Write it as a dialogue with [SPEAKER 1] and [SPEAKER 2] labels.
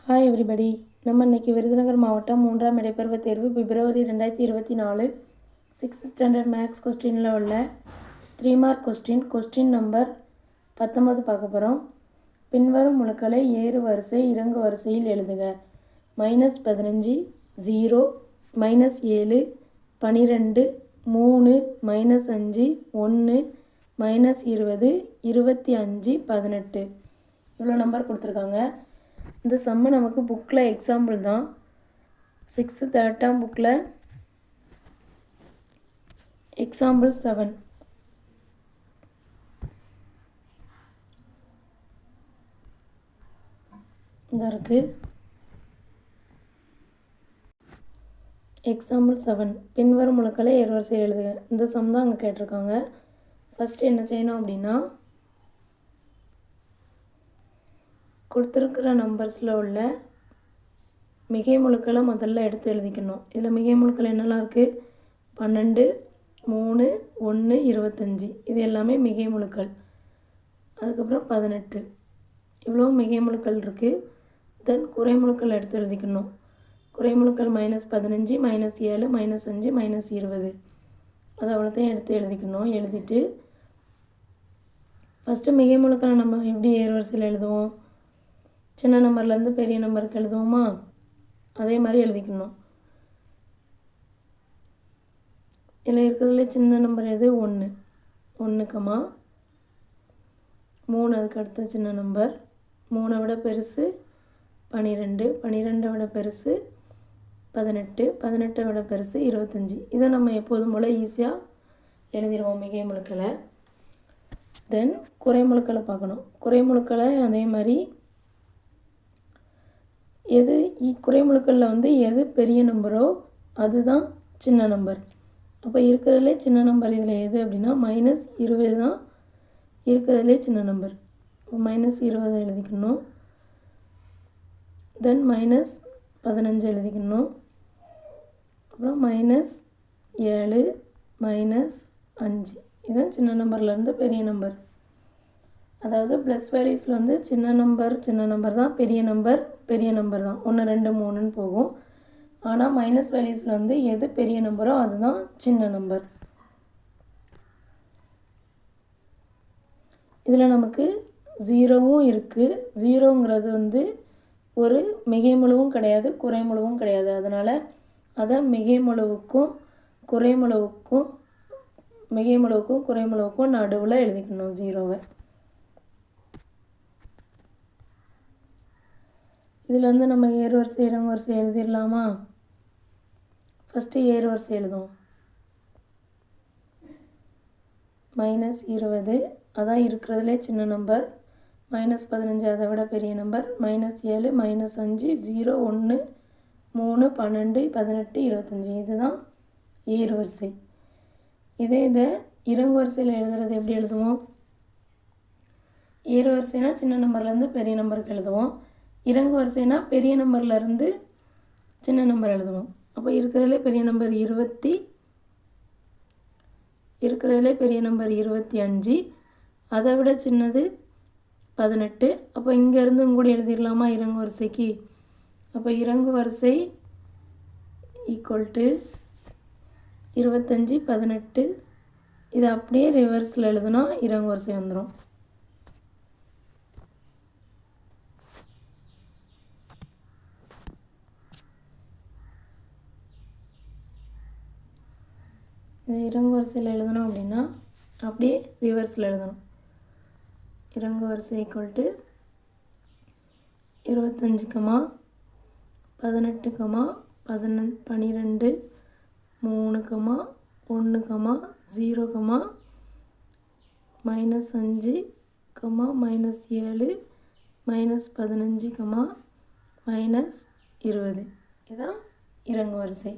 [SPEAKER 1] Hi everybody. நம்ம இன்றைக்கி விருதுநகர் மாவட்டம் 3ஆம் இடைப்பருவத் தேர்வு பிப்ரவரி 2024 6th ஸ்டாண்டர்ட் மேக்ஸ் கொஸ்டினில் உள்ள 3 மார்க் கொஸ்டின் நம்பர் 19 பார்க்க போகிறோம். பின்வரும் முழுக்களை ஏறு வரிசை இறங்கு வரிசையில் எழுதுக. -15 0 -7 12 3 -5 1 -20 25 18 இவ்வளோ நம்பர் கொடுத்துருக்காங்க. இந்த சம்மு நமக்கு புக்கில் எக்ஸாம்பிள் தான். 6th 3rd புக்கில் எக்ஸாம்பிள் 7 இந்த இருக்குது. எக்ஸாம்பிள் 7 பின்வரும் முழுக்களை ஏறுவரிசையில் எழுதுக. இந்த சம் தான் அங்கே கேட்டிருக்காங்க. ஃபஸ்ட்டு என்ன செய்யணும் அப்படின்னா, கொடுத்துருக்கிற நம்பர்ஸில் உள்ள மிகை முழுக்களை முதல்ல எடுத்து எழுதிக்கணும். இதில் மிகை முழுக்கள் என்னெல்லாம் இருக்குது? 12 3 1 25 இது எல்லாமே மிகை முழுக்கள். அதுக்கப்புறம் 18 இவ்வளோ மிகை முழுக்கள் இருக்குது. தென் குறைமுழுக்கள் எடுத்து எழுதிக்கணும். குறைமுழுக்கள் -15 -7 -5 -20 அது அவ்வளோத்தையும் எடுத்து எழுதிக்கணும். எழுதிட்டு ஃபஸ்ட்டு மிகை முழுக்களை நம்ம எப்படி ஏறுவரிசையில் எழுதுவோம்? சின்ன நம்பர்லேருந்து பெரிய நம்பருக்கு எழுதுவோமா? அதே மாதிரி எழுதிக்கணும். இதில் இருக்கிறதுல சின்ன நம்பர் எது? 1 1, 3 அதுக்கு அடுத்த சின்ன நம்பர், 3 விட பெருசு 12 12 விட பெருசு 18 18 விட பெருசு 25. இதை நம்ம எப்போதும் போல் ஈஸியாக எழுதிடுவோம் மிகை முழுக்களை. தென் குறைமுழுக்களை பார்க்கணும். குறைமுழுக்களை அதே மாதிரி எது குறைமுழுக்களில் எது பெரிய நம்பரோ அதுதான் சின்ன நம்பர். அப்போ இருக்கிறதுலே சின்ன நம்பர் இதில் எது அப்படின்னா -20 தான் இருக்கிறதுலே சின்ன நம்பர். இப்போ -20 எழுதிக்கணும். தென் -15 எழுதிக்கணும். அப்புறம் -7 -5 இதுதான் சின்ன நம்பர்லேருந்து பெரிய நம்பர். அதாவது ப்ளஸ் வேல்யூஸில் சின்ன நம்பர் தான், பெரிய நம்பர் தான், 1 2 3ன்னு போகும். ஆனால் மைனஸ் வேல்யூஸில் எது பெரிய நம்பரோ அதுதான் சின்ன நம்பர். இதில் நமக்கு 0வும் இருக்குது. 0ங்கிறது ஒரு மிகை முழுவும் கிடையாது, குறைமுழுவும் கிடையாது. அதனால் அதை மிகை முழுவுக்கும் குறைமுழுவுக்கும் நடுவில் எழுதிக்கணும் 0வை. இதில் நம்ம ஏறு வரிசை இறங்கு வரிசை எழுதிடலாமா? ஃபஸ்ட்டு ஏறு வரிசை எழுதுவோம். -20 அதான் இருக்கிறதுலே சின்ன நம்பர், -15 அதை விட பெரிய நம்பர், -7 -5 0 1 3 12 18 25 இதுதான் ஏறு வரிசை. இதை இறங்கு வரிசையில் எழுதுறது எப்படி எழுதுவோம்? ஏறு வரிசைனா சின்ன நம்பர்லேருந்து பெரிய நம்பருக்கு எழுதுவோம். இறங்கு வரிசைனா பெரிய நம்பர்லேருந்து சின்ன நம்பர் எழுதுவோம். அப்போ இருக்கிறதுலே பெரிய நம்பர் 25, அதை விட சின்னது 18. அப்போ இங்கேருந்து கூட எழுதிடலாமா இறங்கு வரிசைக்கு? அப்போ இறங்கு வரிசை = 25 18. இதை அப்படியே ரிவர்ஸில் எழுதுனா இறங்கு வரிசை வந்துடும். இதை இறங்கு வரிசையில் எழுதணும் அப்படின்னா அப்படியே ரிவர்ஸில் எழுதணும். இறங்கு வரிசை = 25, 18, 12, 3, 1, 0, -5, -7, -15, -20 இதுதான் இறங்கு வரிசை.